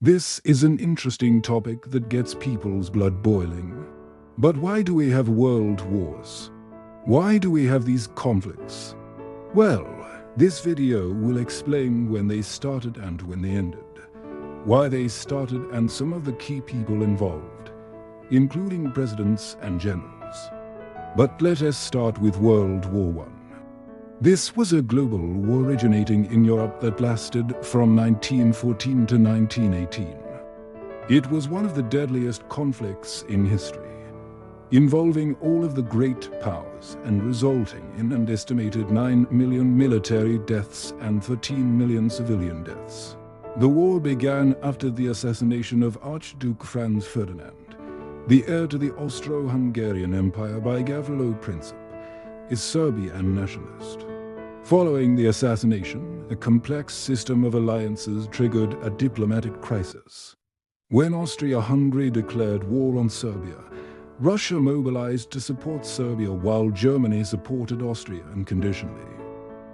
This is an interesting topic that gets people's blood boiling. But why do we have world wars? Why do we have these conflicts? Well, this video will explain when they started and when they ended, why they started and some of the key people involved, including presidents and generals. But let us start with World War I. This was a global war originating in Europe that lasted from 1914 to 1918. It was one of the deadliest conflicts in history, involving all of the great powers and resulting in an estimated 9 million military deaths and 13 million civilian deaths. The war began after the assassination of Archduke Franz Ferdinand, the heir to the Austro-Hungarian Empire by Gavrilo Princip, a Serbian nationalist. Following the assassination, a complex system of alliances triggered a diplomatic crisis. When Austria-Hungary declared war on Serbia, Russia mobilized to support Serbia while Germany supported Austria unconditionally.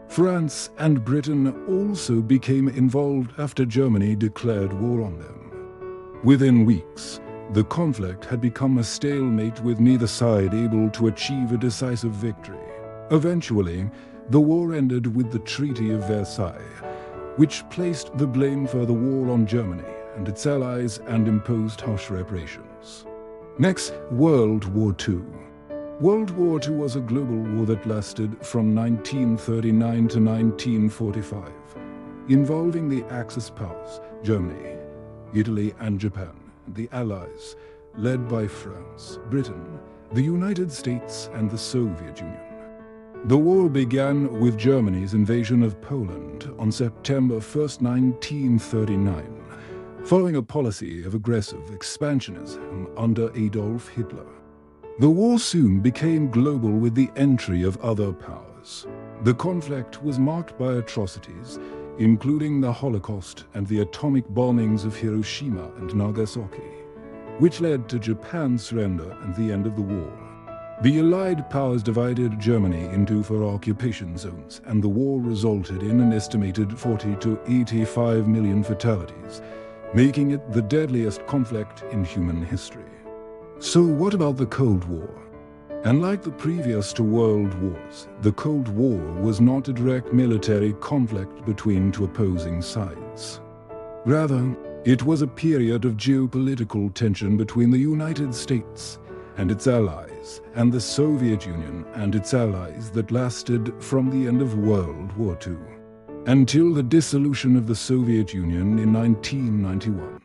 France and Britain also became involved after Germany declared war on them. Within weeks, the conflict had become a stalemate with neither side able to achieve a decisive victory. Eventually, the war ended with the Treaty of Versailles, which placed the blame for the war on Germany and its allies and imposed harsh reparations. Next, World War II. World War II was a global war that lasted from 1939 to 1945, involving the Axis powers, Germany, Italy and Japan, and the Allies, led by France, Britain, the United States and the Soviet Union. The war began with Germany's invasion of Poland on September 1, 1939, following a policy of aggressive expansionism under Adolf Hitler. The war soon became global with the entry of other powers. The conflict was marked by atrocities, including the Holocaust and the atomic bombings of Hiroshima and Nagasaki, which led to Japan's surrender and the end of the war. The Allied powers divided Germany into 4 occupation zones, and the war resulted in an estimated 40 to 85 million fatalities, making it the deadliest conflict in human history. So what about the Cold War? Unlike the previous 2 world wars, the Cold War was not a direct military conflict between 2 opposing sides. Rather, it was a period of geopolitical tension between the United States and its allies, and the Soviet Union and its allies that lasted from the end of World War II until the dissolution of the Soviet Union in 1991.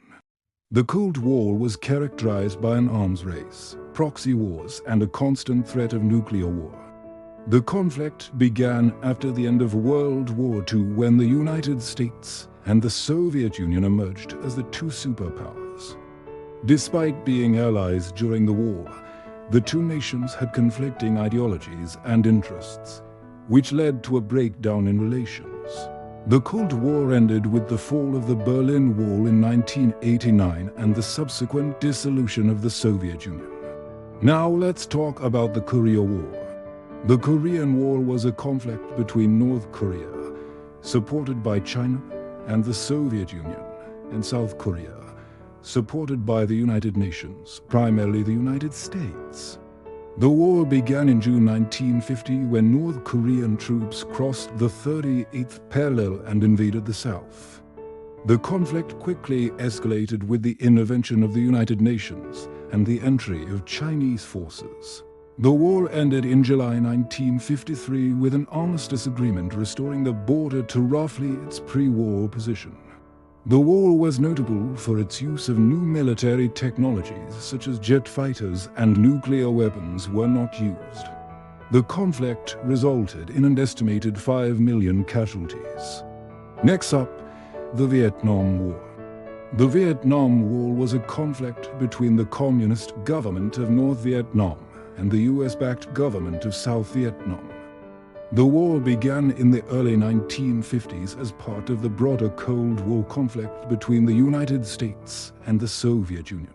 The Cold War was characterized by an arms race, proxy wars, and a constant threat of nuclear war. The conflict began after the end of World War II when the United States and the Soviet Union emerged as the 2 superpowers. Despite being allies during the war, the 2 nations had conflicting ideologies and interests, which led to a breakdown in relations. The Cold War ended with the fall of the Berlin Wall in 1989 and the subsequent dissolution of the Soviet Union. Now let's talk about the Korea War. The Korean War was a conflict between North Korea, supported by China, and the Soviet Union, and South Korea, supported by the United Nations, primarily the United States. The war began in June 1950 when North Korean troops crossed the 38th parallel and invaded the South. The conflict quickly escalated with the intervention of the United Nations and the entry of Chinese forces. The war ended in July 1953 with an armistice agreement restoring the border to roughly its pre-war position. The war was notable for its use of new military technologies such as jet fighters, and nuclear weapons were not used. The conflict resulted in an estimated 5 million casualties. Next up, the Vietnam War. The Vietnam War was a conflict between the communist government of North Vietnam and the US-backed government of South Vietnam. The war began in the early 1950s as part of the broader Cold War conflict between the United States and the Soviet Union.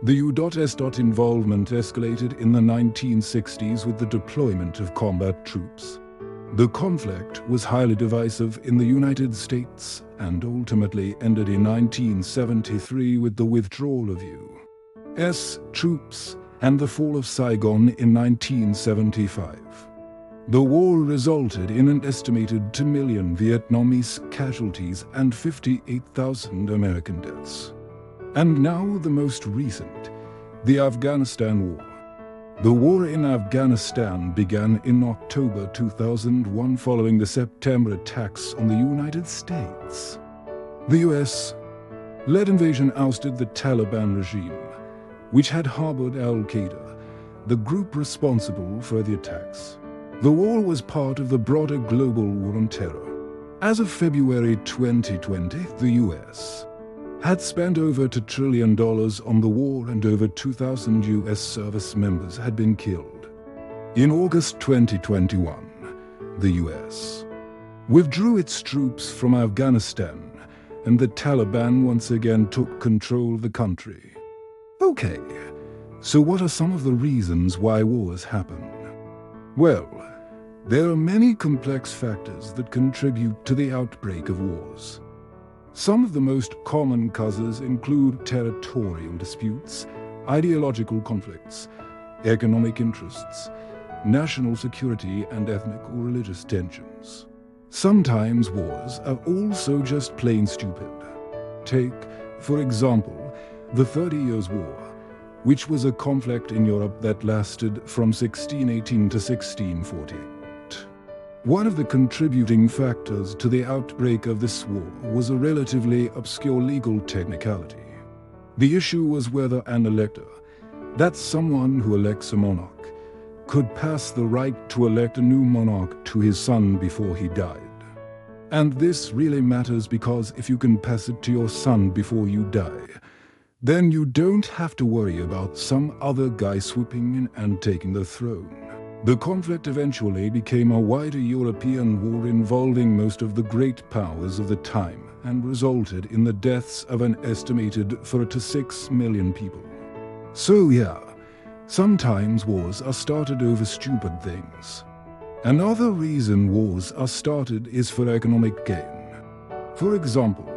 The U.S. involvement escalated in the 1960s with the deployment of combat troops. The conflict was highly divisive in the United States and ultimately ended in 1973 with the withdrawal of U.S. troops and the fall of Saigon in 1975. The war resulted in an estimated 2 million Vietnamese casualties and 58,000 American deaths. And now the most recent, the Afghanistan War. The war in Afghanistan began in October 2001 following the September attacks on the United States. The US-led invasion ousted the Taliban regime, which had harbored Al-Qaeda, the group responsible for the attacks. The war was part of the broader global war on terror. As of February 2020, the US had spent over $2 trillion on the war and over 2,000 US service members had been killed. In August 2021, the US withdrew its troops from Afghanistan and the Taliban once again took control of the country. Okay, so what are some of the reasons why wars happen? Well, there are many complex factors that contribute to the outbreak of wars. Some of the most common causes include territorial disputes, ideological conflicts, economic interests, national security, and ethnic or religious tensions. Sometimes wars are also just plain stupid. Take, for example, the 30 Years' War, which was a conflict in Europe that lasted from 1618 to 1648. One of the contributing factors to the outbreak of this war was a relatively obscure legal technicality. The issue was whether an elector, that's someone who elects a monarch, could pass the right to elect a new monarch to his son before he died. And this really matters because if you can pass it to your son before you die, then you don't have to worry about some other guy swooping in and taking the throne. The conflict eventually became a wider European war involving most of the great powers of the time and resulted in the deaths of an estimated 4 to 6 million people. So yeah, sometimes wars are started over stupid things. Another reason wars are started is for economic gain. For example,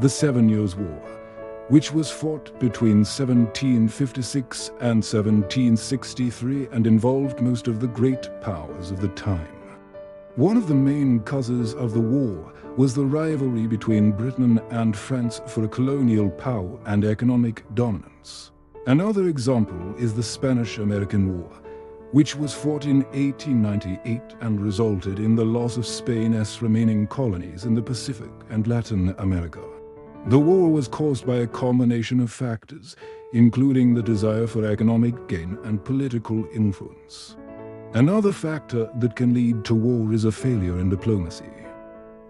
the 7 Years' War, which was fought between 1756 and 1763 and involved most of the great powers of the time. One of the main causes of the war was the rivalry between Britain and France for colonial power and economic dominance. Another example is the Spanish-American War, which was fought in 1898 and resulted in the loss of Spain's remaining colonies in the Pacific and Latin America. The war was caused by a combination of factors, including the desire for economic gain and political influence. Another factor that can lead to war is a failure in diplomacy.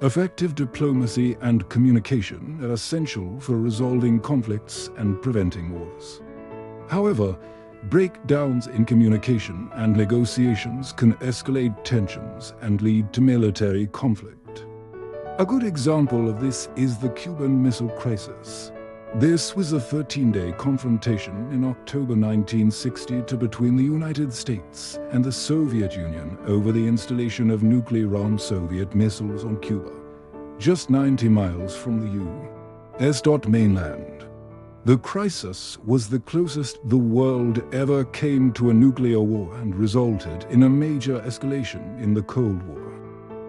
Effective diplomacy and communication are essential for resolving conflicts and preventing wars. However, breakdowns in communication and negotiations can escalate tensions and lead to military conflict. A good example of this is the Cuban Missile Crisis. This was a 13-day confrontation in October 1960 between the United States and the Soviet Union over the installation of nuclear-armed Soviet missiles on Cuba, just 90 miles from the U.S. mainland. The crisis was the closest the world ever came to a nuclear war and resulted in a major escalation in the Cold War.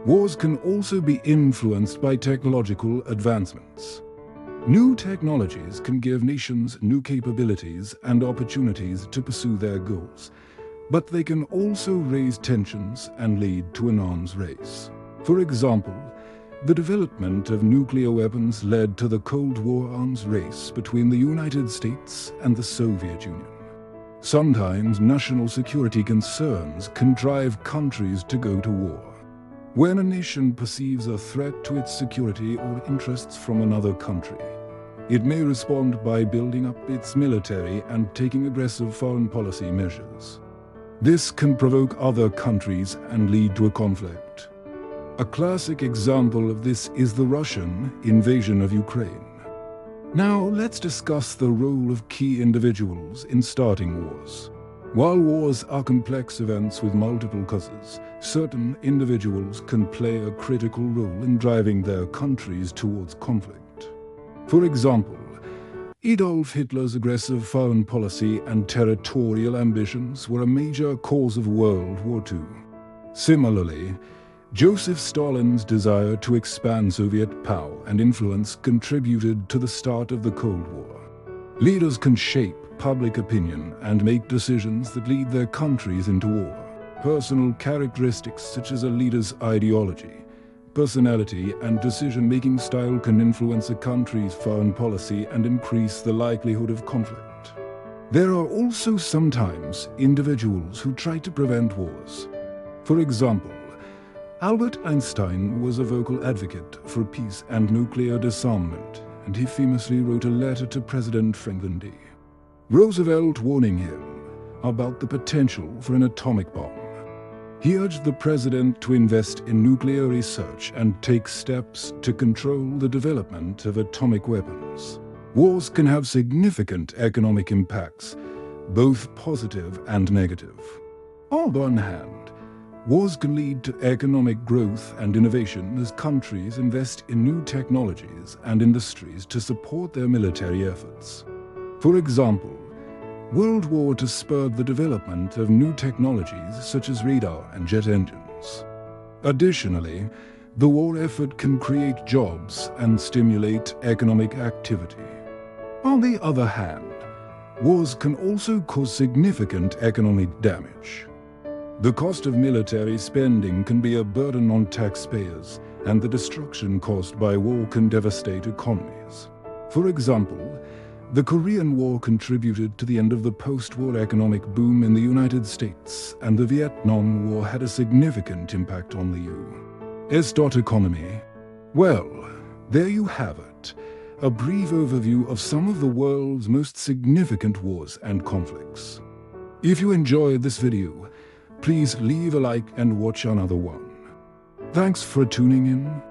Wars can also be influenced by technological advancements. New technologies can give nations new capabilities and opportunities to pursue their goals, but they can also raise tensions and lead to an arms race. For example, the development of nuclear weapons led to the Cold War arms race between the United States and the Soviet Union. Sometimes national security concerns can drive countries to go to war. When a nation perceives a threat to its security or interests from another country, it may respond by building up its military and taking aggressive foreign policy measures. This can provoke other countries and lead to a conflict. A classic example of this is the Russian invasion of Ukraine. Now let's discuss the role of key individuals in starting wars. While wars are complex events with multiple causes, certain individuals can play a critical role in driving their countries towards conflict. For example, Adolf Hitler's aggressive foreign policy and territorial ambitions were a major cause of World War II. Similarly, Joseph Stalin's desire to expand Soviet power and influence contributed to the start of the Cold War. Leaders can shape public opinion and make decisions that lead their countries into war. Personal characteristics such as a leader's ideology, personality, and decision-making style can influence a country's foreign policy and increase the likelihood of conflict. There are also sometimes individuals who try to prevent wars. For example, Albert Einstein was a vocal advocate for peace and nuclear disarmament, and he famously wrote a letter to President Franklin D. Roosevelt warning him about the potential for an atomic bomb. He urged the president to invest in nuclear research and take steps to control the development of atomic weapons. Wars can have significant economic impacts, both positive and negative. On the one hand, wars can lead to economic growth and innovation as countries invest in new technologies and industries to support their military efforts. For example, World War II spurred the development of new technologies such as radar and jet engines. Additionally, the war effort can create jobs and stimulate economic activity. On the other hand, wars can also cause significant economic damage. The cost of military spending can be a burden on taxpayers, and the destruction caused by war can devastate economies. For example, the Korean War contributed to the end of the post-war economic boom in the United States, and the Vietnam War had a significant impact on the U.S. economy. Well, there you have it, a brief overview of some of the world's most significant wars and conflicts. If you enjoyed this video, please leave a like and watch another one. Thanks for tuning in.